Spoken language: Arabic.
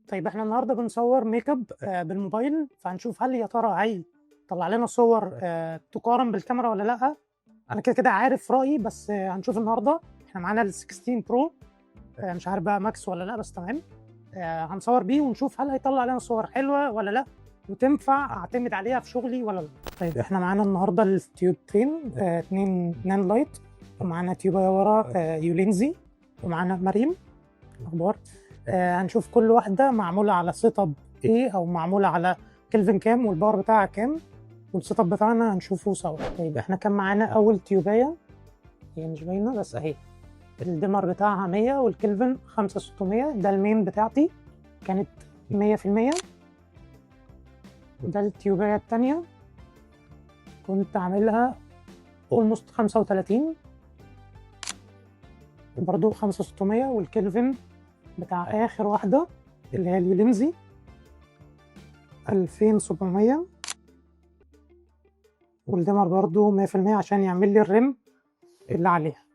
طيب احنا النهارده بنصور ميك اب بالموبايل، فهنشوف هل يا ترى هيطلع لنا صور تقارن بالكاميرا ولا لا. انا كده كده عارف رايي، بس هنشوف النهارده. احنا معانا ال 16 برو، مش عارف بقى ماكس ولا لا، بس تمام. هنصور بيه ونشوف هل هيطلع لنا صور حلوه ولا لا، وتنفع اعتمد عليها في شغلي ولا لا. طيب احنا معانا النهارده التيوبين، اتنين نان لايت، ومعانا تيوبايه ورا يولينزي، ومعانا مريم. اخبار. هنشوف كل واحده معموله على سيت اب ايه، او معموله على كلفن كام، والباور بتاعها كام، والسيت اب بتاعنا هنشوفه سوا. طيب احنا كان معانا اول تيوبايه، هي مش باينه بس اهي، الديمر بتاعها 100 والكلفن 5600. ده المين بتاعتي كانت 100%. ده التيوبايه الثانيه كنت عاملها اولموست 35، برضو 5600، والكلفن بتاع اخر واحده اللي هي اليولينزي 2700، والدمر برضو 100% عشان يعمل لي الرم اللي عليها.